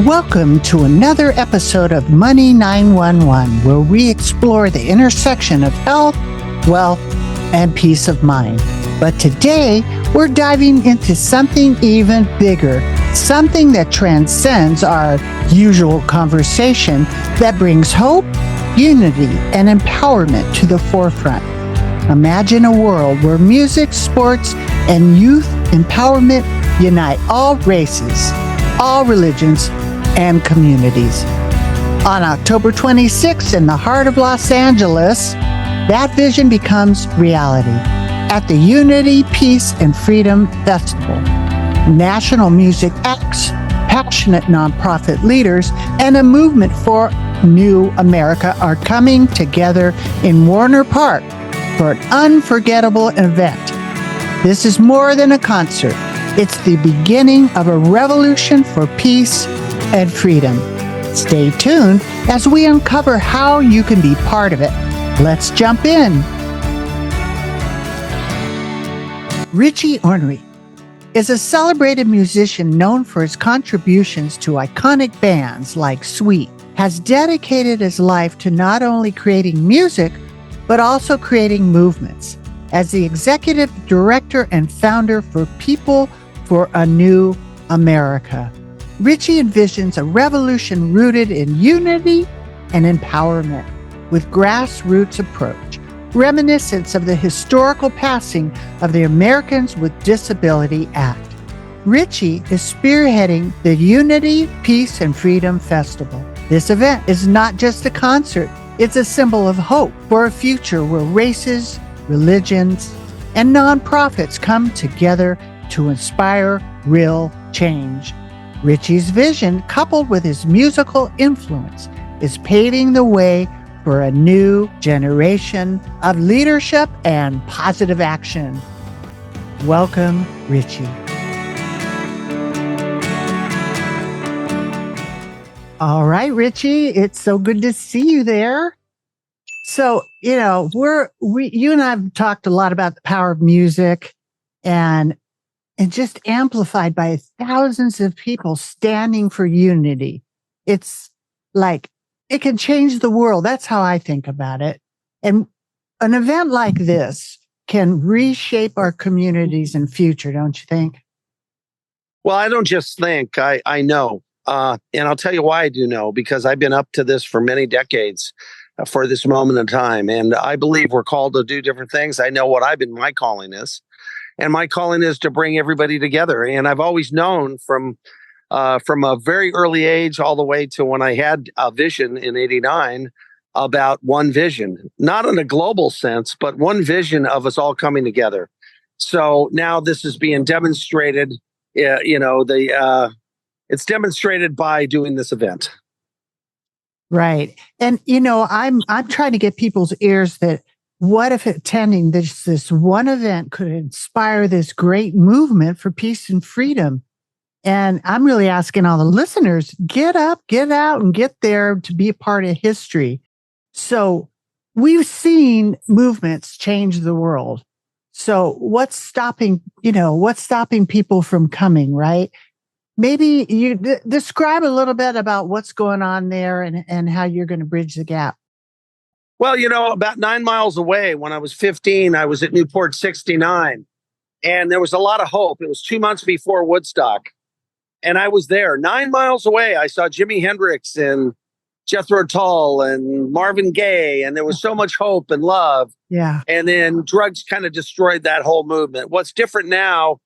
Welcome to another episode of Money 911, where we explore the intersection of health, wealth, and peace of mind. But today, we're diving into something even bigger, something that transcends our usual conversation, that brings hope, unity, and empowerment to the forefront. Imagine a world where music, sports, and youth empowerment unite all races, all religions, and communities. On October 26th, in the heart of Los Angeles, that vision becomes reality at the Unity, Peace, and Freedom Festival. National music acts, passionate nonprofit leaders, and a movement for New America are coming together in Warner Park for an unforgettable event. This is more than a concert. It's the beginning of a revolution for peace and freedom. Stay tuned as we uncover how you can be part of it. Let's jump in. Richie Onori is a celebrated musician known for his contributions to iconic bands like Sweet, has dedicated his life to not only creating music, but also creating movements. As the executive director and founder for People for a New America, Richie envisions a revolution rooted in unity and empowerment with grassroots approach, reminiscent of the historical passing of the Americans with Disability Act. Richie is spearheading the Unity, Peace, and Freedom Festival. This event is not just a concert, it's a symbol of hope for a future where races, religions, and nonprofits come together to inspire real change. Richie's vision, coupled with his musical influence, is paving the way for a new generation of leadership and positive action. Welcome, Richie. All right, Richie, it's so good to see you there. So, you and I have talked a lot about the power of music and just amplified by thousands of people standing for unity. It's like, it can change the world. That's how I think about it. And an event like this can reshape our communities and future, don't you think? Well, I don't just think, I know. And I'll tell you why I do know, because I've been up to this for many decades for this moment in time. And I believe we're called to do different things. I know what my calling is. And my calling is to bring everybody together. And I've always known from a very early age all the way to when I had a vision in '89 about one vision, not in a global sense, but one vision of us all coming together. So now this is being demonstrated. It's demonstrated by doing this event. Right. And, I'm trying to get people's ears that what if attending this one event could inspire this great movement for peace and freedom? And I'm really asking all the listeners, get up, get out, and get there to be a part of history. So we've seen movements change the world. So what's stopping people from coming, right? Maybe you describe a little bit about what's going on there and how you're going to bridge the gap. Well, about 9 miles away, when I was 15, I was at Newport 69, and there was a lot of hope. It was 2 months before Woodstock, and I was there 9 miles away. I saw Jimi Hendrix and Jethro Tull and Marvin Gaye, and there was so much hope and love. Yeah. And then drugs kind of destroyed that whole movement. What's different now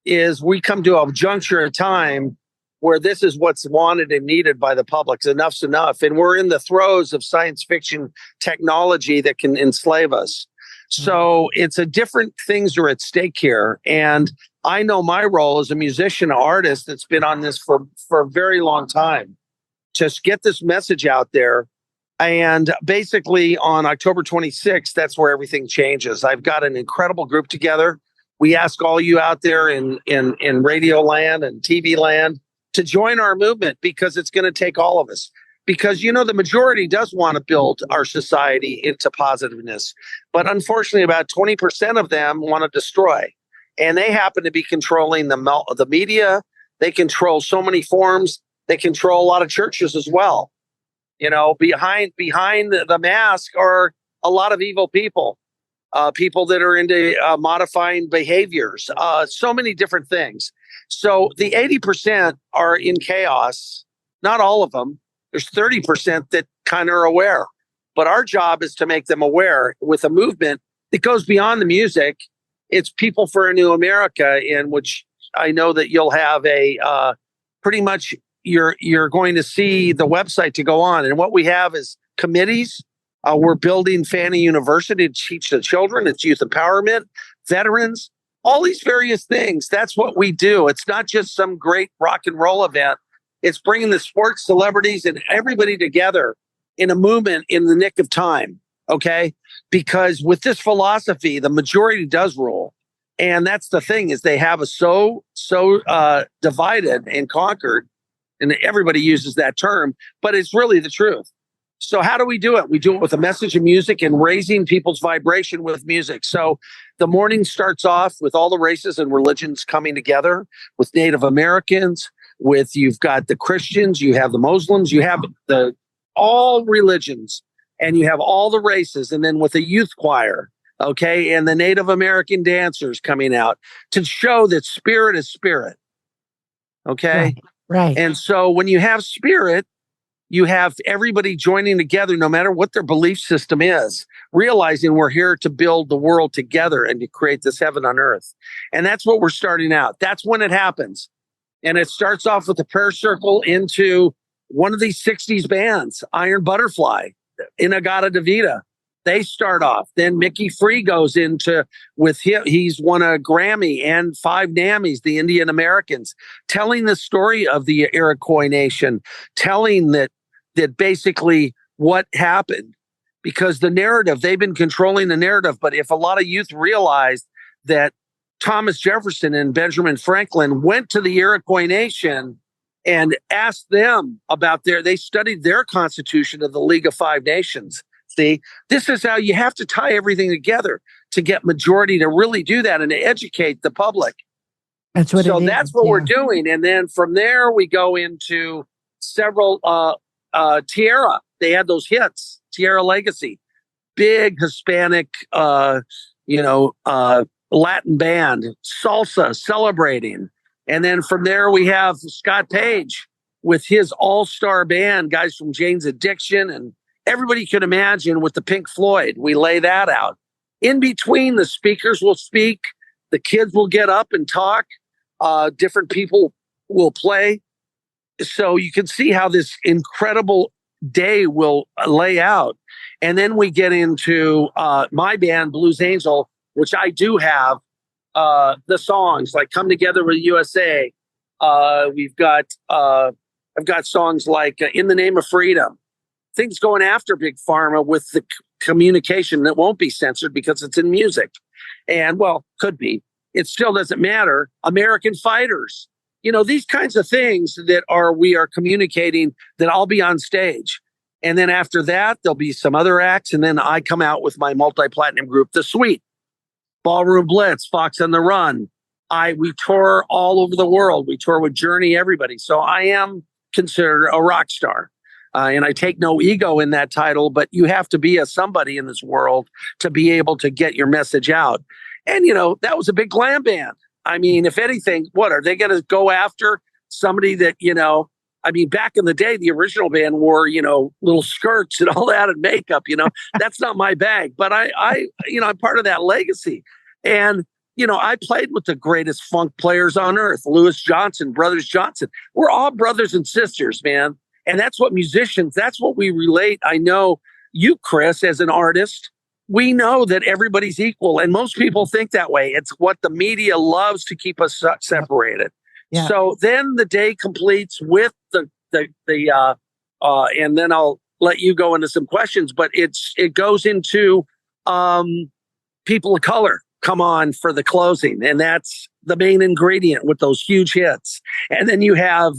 is we come to a juncture of time where this is what's wanted and needed by the public. Enough's enough. And we're in the throes of science fiction technology that can enslave us. So it's a different things are at stake here. And I know my role as a musician, artist that's been on this for a very long time, just get this message out there. And basically on October 26th, that's where everything changes. I've got an incredible group together. We ask all you out there in radio land and TV land to join our movement, because it's going to take all of us. Because, the majority does want to build our society into positiveness. But unfortunately, about 20% of them want to destroy. And they happen to be controlling the media. They control so many forms. They control a lot of churches as well. Behind the mask are a lot of evil people, people that are into modifying behaviors, so many different things. So the 80% are in chaos. Not all of them. There's 30% that kind of are aware. But our job is to make them aware with a movement that goes beyond the music. It's People for a New America, in which I know that you'll have a pretty much you're going to see the website to go on. And what we have is committees. We're building Fannie University to teach the children. It's youth empowerment, veterans, all these various things. That's what we do. It's not just some great rock and roll event. It's bringing the sports celebrities and everybody together in a movement in the nick of time. Okay. Because with this philosophy, the majority does rule. And that's the thing, is they have us so divided and conquered. And everybody uses that term, but it's really the truth. So how do we do it? We do it with a message of music and raising people's vibration with music. So the morning starts off with all the races and religions coming together, with Native Americans, you've got the Christians, you have the Muslims, you have all religions, and you have all the races, and then with a youth choir, okay, and the Native American dancers coming out to show that spirit is spirit, okay? Right. And so when you have spirit, you have everybody joining together, no matter what their belief system is, realizing we're here to build the world together and to create this heaven on earth. And that's what we're starting out. That's when it happens. And it starts off with the prayer circle into one of these 60s bands, Iron Butterfly, Inagata Davida. They start off. Then Mickey Free goes into with him. He's won a Grammy and 5 NAMMys, the Indian Americans, telling the story of the Iroquois Nation, telling that basically what happened, because the narrative, they've been controlling the narrative. But if a lot of youth realized that Thomas Jefferson and Benjamin Franklin went to the Iroquois Nation and asked them about they studied their constitution of the League of Five Nations. See, this is how you have to tie everything together to get majority to really do that and to educate the public. That's what. So that's what we're doing. And then from there, we go into several Tierra. They had those hits, Tierra Legacy, big Hispanic, Latin band, salsa celebrating. And then from there, we have Scott Page with his all-star band, guys from Jane's Addiction and everybody could imagine, with the Pink Floyd. We lay that out. In between, the speakers will speak. The kids will get up and talk. Different people will play. So you can see how this incredible day will lay out. And then we get into my band, Blues Angel, which I do have the songs like Come Together with USA. I've got songs like In the Name of Freedom. Things going after Big Pharma with the communication that won't be censored because it's in music. And, well, could be. It still doesn't matter. American Fighters. These kinds of things that we are communicating, that I'll be on stage. And then after that, there'll be some other acts. And then I come out with my multi-platinum group, The Suite, Ballroom Blitz, Fox on the Run. We tour all over the world. We tour with Journey, everybody. So I am considered a rock star. And I take no ego in that title, but you have to be a somebody in this world to be able to get your message out. And, that was a big glam band. I mean, if anything, what are they going to go after? Somebody that, back in the day, the original band wore, little skirts and all that and makeup, that's not my bag. But I'm part of that legacy. And, I played with the greatest funk players on earth, Louis Johnson, Brothers Johnson. We're all brothers and sisters, man. And that's what musicians, that's what we relate. I know you, Chris, as an artist, we know that everybody's equal. And most people think that way. It's what the media loves to keep us separated. Yeah. So then the day completes with the and then I'll let you go into some questions, but it goes into people of color come on for the closing. And that's the main ingredient with those huge hits. And then you have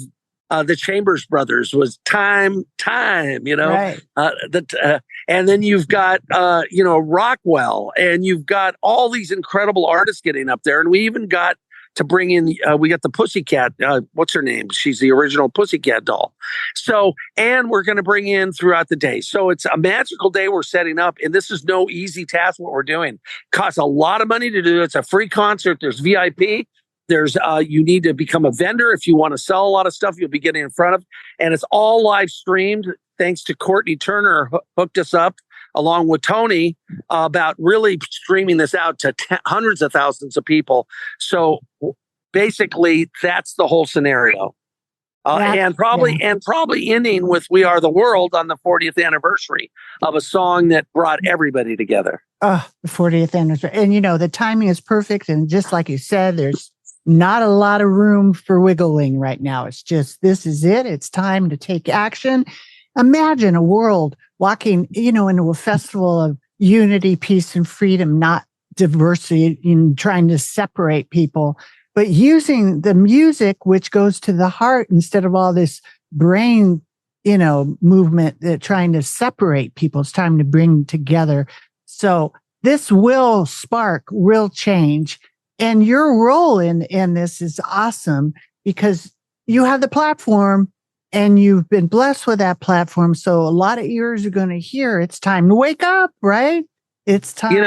the Chambers Brothers was time, right. And then you've got, Rockwell, and you've got all these incredible artists getting up there. And we even got to bring in, we got the Pussycat, what's her name? She's the original Pussycat doll. So, and we're going to bring in throughout the day. So it's a magical day we're setting up. And this is no easy task what we're doing. Costs a lot of money to do. It's a free concert. There's VIP. There's you need to become a vendor. If you want to sell a lot of stuff, you'll be getting in front of. And it's all live streamed. Thanks to Courtney Turner, hooked us up along with Tony about really streaming this out to hundreds of thousands of people. So basically, that's the whole scenario. And probably ending with "We Are the World" on the 40th anniversary of a song that brought everybody together. The 40th anniversary. And, the timing is perfect. And just like you said, there's not a lot of room for wiggling right now. It's just, this is it. It's time to take action. Imagine a world walking, into a festival of unity, peace, and freedom, not diversity in trying to separate people, but using the music, which goes to the heart instead of all this brain, movement that trying to separate people. It's time to bring together. So this will spark real change. And your role in this is awesome because you have the platform and you've been blessed with that platform. So a lot of ears are going to hear it's time to wake up, right? It's time.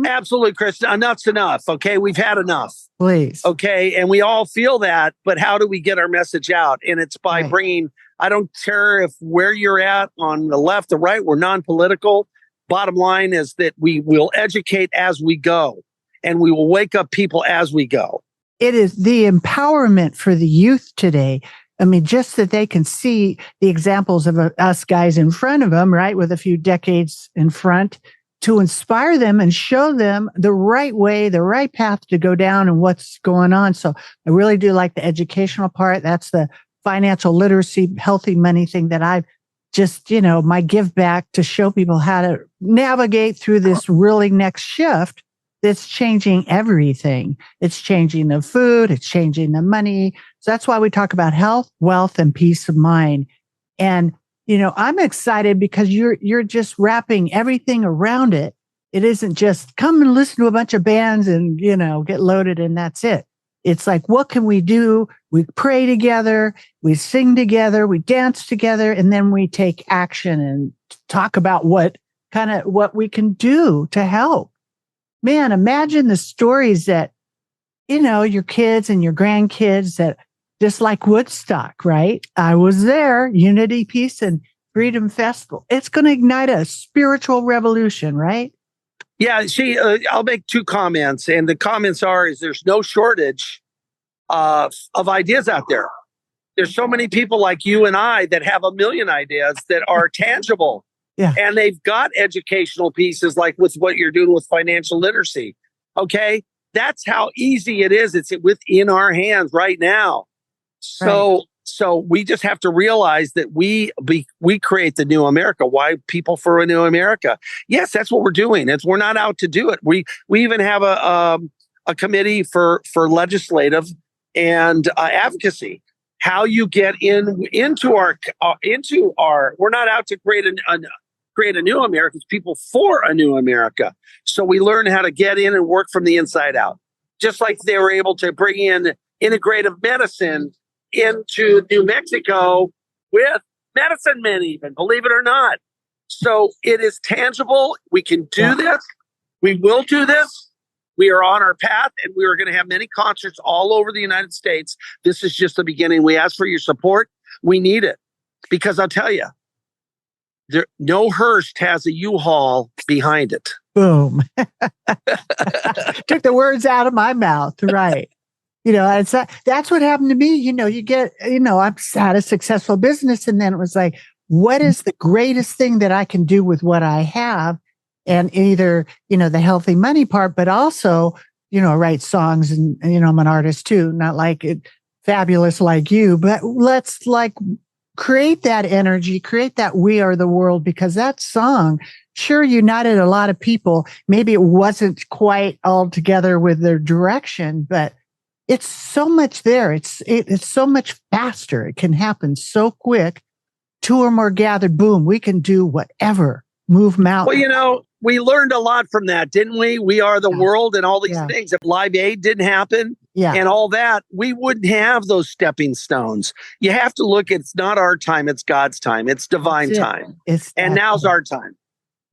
Absolutely, Chris. Enough's enough. Okay. We've had enough. Please. Okay. And we all feel that, but how do we get our message out? And it's by bringing, I don't care if where you're at on the left or right, we're non-political. Bottom line is that we will educate as we go and we will wake up people as we go. It is the empowerment for the youth today. I mean, just that they can see the examples of us guys in front of them, right, with a few decades in front, to inspire them and show them the right way, the right path to go down and what's going on. So I really do like the educational part. That's the financial literacy, healthy money thing that I've just, my give back to show people how to navigate through this really next shift that's changing everything. It's changing the food. It's changing the money. So that's why we talk about health, wealth, and peace of mind. And, I'm excited because you're just wrapping everything around it. It isn't just come and listen to a bunch of bands and, get loaded and that's it. It's like, what can we do? We pray together, we sing together, we dance together, and then we take action and talk about what we can do to help. Man, imagine the stories that, your kids and your grandkids that just like Woodstock, right? I was there, Unity, Peace, and Freedom Festival. It's going to ignite a spiritual revolution, right? Yeah, I'll make two comments. And the comments is there's no shortage of ideas out there. There's so many people like you and I that have a million ideas that are tangible. Yeah. And they've got educational pieces like with what you're doing with financial literacy. Okay. That's how easy it is. It's within our hands right now. So we just have to realize that we create the new America. Why people for a new America? Yes, that's what we're doing. We're not out to do it. We even have a committee for legislative and advocacy. How you get into our we're not out to create a new America. It's people for a new America. So we learn how to get in and work from the inside out. Just like they were able to bring in integrative medicine into New Mexico with medicine men, even, believe it or not. So it is tangible. We can do this. We will do this. We are on our path, and we are going to have many concerts all over the United States. This is just the beginning. We ask for your support. We need it because I'll tell you, no hearse has a U-Haul behind it. Boom. Took the words out of my mouth. Right. That's what happened to me. You get, I've had a successful business. And then it was like, what is the greatest thing that I can do with what I have? And either, the healthy money part, but also, write songs and, I'm an artist too, not like it fabulous like you, but let's create that energy, create that we are the world, because that song sure united a lot of people. Maybe it wasn't quite all together with their direction, but it's so much there. It's so much faster. It can happen so quick. Two or more gathered, boom, we can do whatever. Move mountains. Well, we learned a lot from that, didn't we? We are the world and all these Yeah. things. If Live Aid didn't happen and all that, we wouldn't have those stepping stones. You have to look, it's not our time, it's God's time. It's divine time. And now's our time.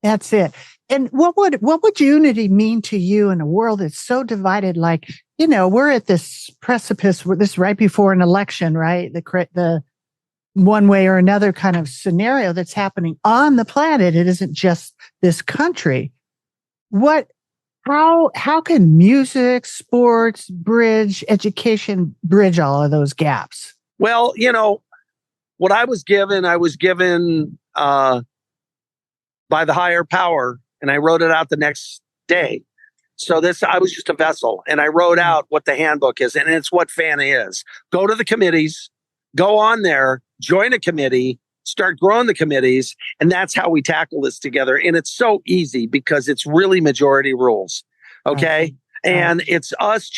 That's it. And what would unity mean to you in a world that's so divided? Like, we're at this precipice, this right before an election, right? The one way or another kind of scenario that's happening on the planet. It isn't just this country. How can music, sports, bridge, education bridge all of those gaps? Well, what I was given by the higher power, and I wrote it out the next day. So I was just a vessel, and I wrote out what the handbook is, and it's what FANA is. Go to the committees, go on there, join a committee, start growing the committees, and that's how we tackle this together. And it's so easy because it's really majority rules, okay? And it's us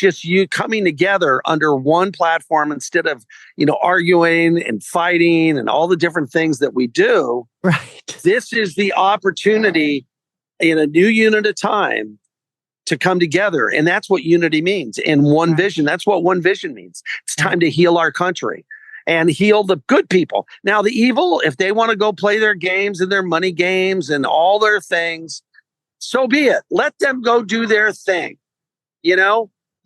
coming together under one platform instead of, arguing and fighting and all the different things that we do. Right. This is the opportunity in a new unit of time to come together. And that's what unity means. In one vision, that's what one vision means. It's time to heal our country and heal the good people. Now, the evil, if they want to go play their games and their money games and all their things, so be it. Let them go do their thing.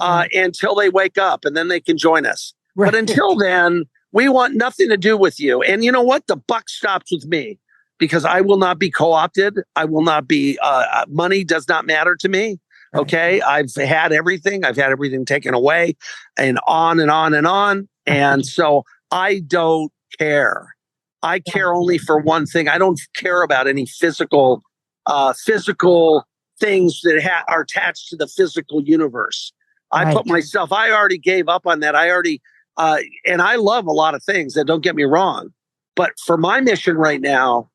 Until they wake up, and then they can join us. Right. But until then, we want nothing to do with you. And you know what? The buck stops with me because I will not be co-opted. I will not be, money does not matter to me. Okay. I've had everything. I've had everything taken away and on and on and on. And so I don't care. I care only for one thing. I don't care about any physical things that are attached to the physical universe. I already gave up on that. And I love a lot of things, that don't get me wrong. But for my mission right now,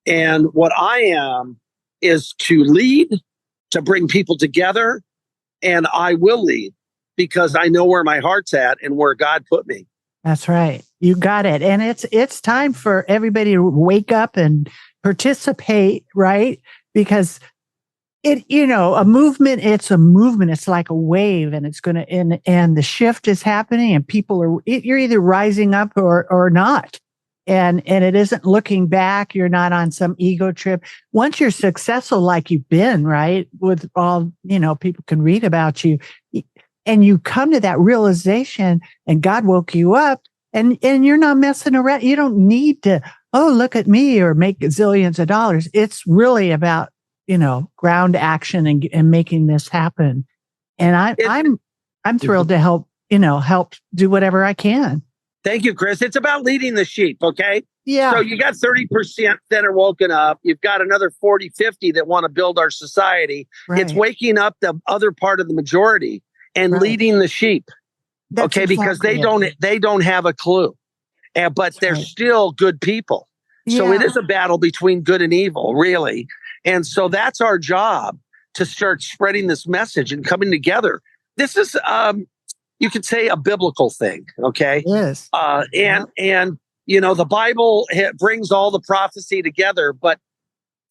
and what I am, is to lead, to bring people together. And I will lead because I know where my heart's at and where God put me. That's right. You got it. And it's time for everybody to wake up and participate, right? Because a movement, it's a movement. It's like a wave, and it's going to, and the shift is happening, and you're either rising up or not. And it isn't looking back. You're not on some ego trip. Once you're successful, like you've been, right? With all, people can read about you, and you come to that realization, and God woke you up, and you're not messing around. You don't need to, look at me, or make zillions of dollars. It's really about, ground action and making this happen. And I'm thrilled to help do whatever I can. Thank you, Kris. It's about leading the sheep. Okay. Yeah. So you got 30% that are woken up. You've got another 40, 50 that want to build our society. Right. It's waking up the other part of the majority and leading the sheep. That's because they don't have a clue, but they're still good people. So it is a battle between good and evil, really. And so that's our job, to start spreading this message and coming together. This is, you could say, a biblical thing. Okay. Yes. And the Bible brings all the prophecy together, but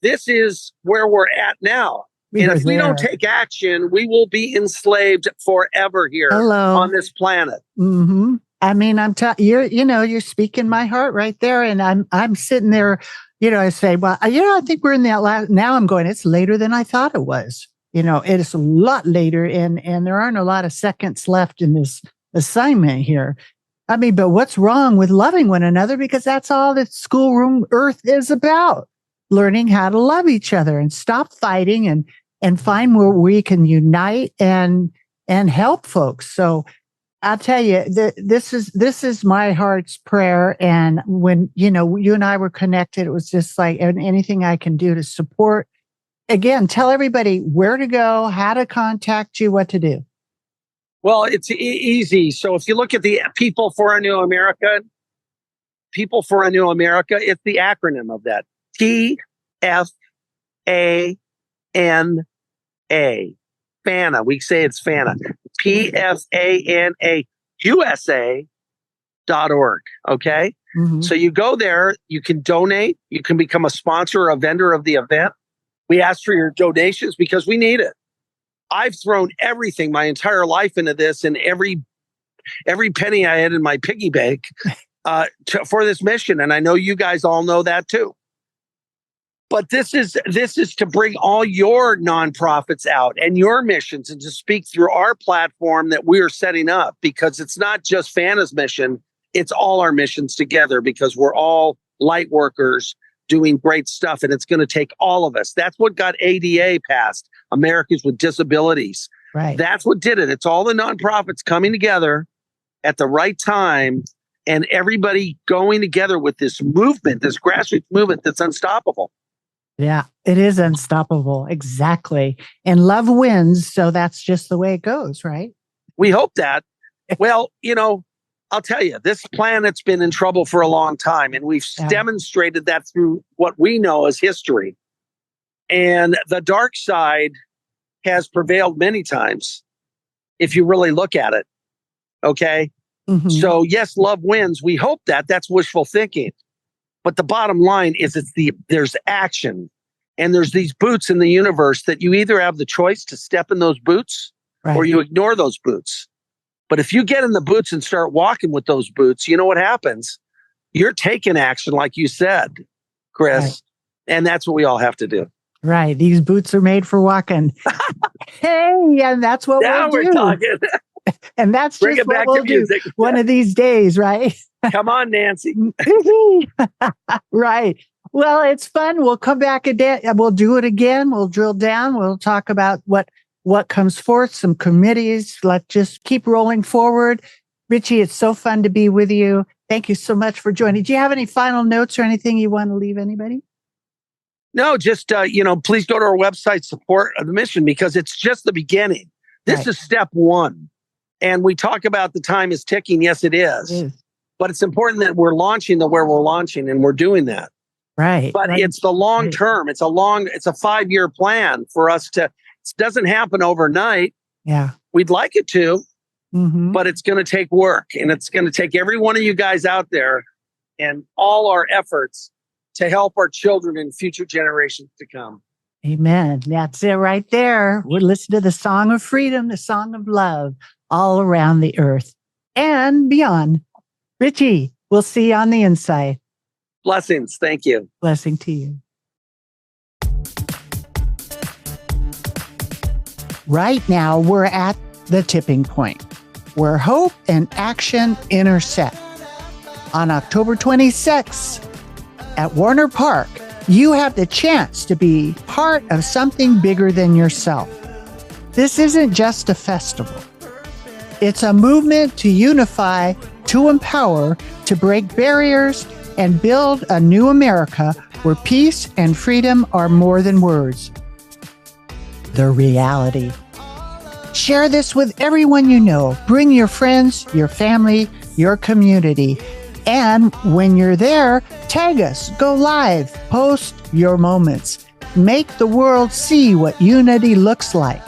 this is where we're at now. And if we don't take action, we will be enslaved forever here on this planet. Mm-hmm. I mean, you're speaking my heart right there. And I'm sitting there, I say, well, I think we're in that now I'm going, it's later than I thought it was. It is a lot later, and there aren't a lot of seconds left in this assignment here. I mean, but what's wrong with loving one another? Because that's all that schoolroom earth is about. Learning how to love each other and stop fighting and find where we can unite and help folks. So I'll tell you, this is my heart's prayer. And when, you and I were connected, it was just like anything I can do to support. Again, tell everybody where to go, how to contact you, what to do. Well, it's easy. So if you look at the People for a New America, it's the acronym of that. TFANA. FANA. We say it's FANA. PFANA USA.org. Okay. Mm-hmm. So you go there, you can donate, you can become a sponsor or a vendor of the event. We ask for your donations because we need it. I've thrown everything, my entire life into this, and every penny I had in my piggy bank for this mission. And I know you guys all know that too. But this is to bring all your nonprofits out and your missions and to speak through our platform that we are setting up, because it's not just Fana's mission. It's all our missions together, because we're all light workers doing great stuff, and it's going to take all of us. That's what got ADA passed, Americans with Disabilities. Right. That's what did it. It's all the nonprofits coming together at the right time, and everybody going together with this movement, this grassroots movement that's unstoppable. Yeah, it is unstoppable. Exactly. And love wins. So that's just the way it goes, right? We hope that. Well, I'll tell you, this planet's been in trouble for a long time, and we've demonstrated that through what we know as history. And the dark side has prevailed many times, if you really look at it. Okay? Mm-hmm. So yes, love wins. We hope that. That's wishful thinking. But the bottom line is there's action, and there's these boots in the universe that you either have the choice to step in those boots or you ignore those boots. But if you get in the boots and start walking with those boots, you know what happens? You're taking action, like you said, Kris. Right. And that's what we all have to do. Right. These boots are made for walking. Hey, and that's what we're talking. And that's just what we'll do one of these days, right? Come on, Nancy. Right. Well, it's fun. We'll come back again. We'll do it again. We'll drill down. We'll talk about what comes forth, some committees. Let's just keep rolling forward. Richie, it's so fun to be with you. Thank you so much for joining. Do you have any final notes or anything you want to leave anybody? No, just, please go to our website, support the mission, because it's just the beginning. This is step one. And we talk about the time is ticking. Yes, it is. But it's important that we're launching where we're launching, and we're doing that. Right. But it's the long term. It's a 5-year plan for us to, it doesn't happen overnight. Yeah. We'd like it to, but it's going to take work, and it's going to take every one of you guys out there and all our efforts to help our children and future generations to come. Amen. That's it right there. We're listening to the song of freedom, the song of love all around the earth and beyond. Richie, we'll see you on the inside. Blessings. Thank you. Blessing to you. Right now, we're at the tipping point where hope and action intersect. On October 26th at Warner Park, you have the chance to be part of something bigger than yourself. This isn't just a festival. It's a movement to unify, to empower, to break barriers, and build a new America where peace and freedom are more than words. The reality. Share this with everyone you know. Bring your friends, your family, your community. And when you're there, tag us, go live, post your moments. Make the world see what unity looks like.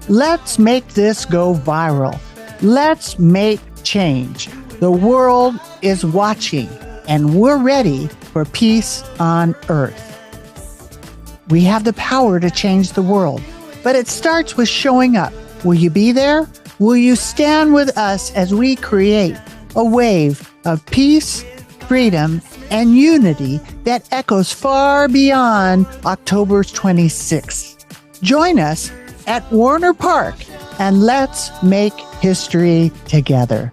Let's make this go viral. Let's make change. The world is watching, and we're ready for peace on earth. We have the power to change the world, but it starts with showing up. Will you be there? Will you stand with us as we create a wave of peace, freedom, and unity that echoes far beyond October 26th? Join us at Warner Park, and let's make history together.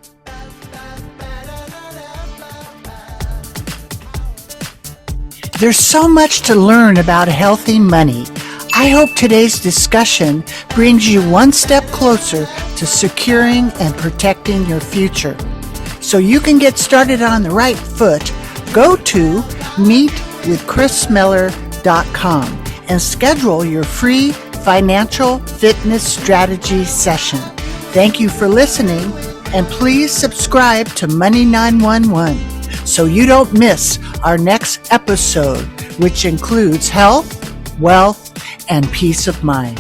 There's so much to learn about healthy money. I hope today's discussion brings you one step closer to securing and protecting your future. So you can get started on the right foot, go to meetwithchrismiller.com and schedule your free financial fitness strategy session. Thank you for listening, and please subscribe to Money 911 so you don't miss our next episode, which includes health, wealth, and peace of mind.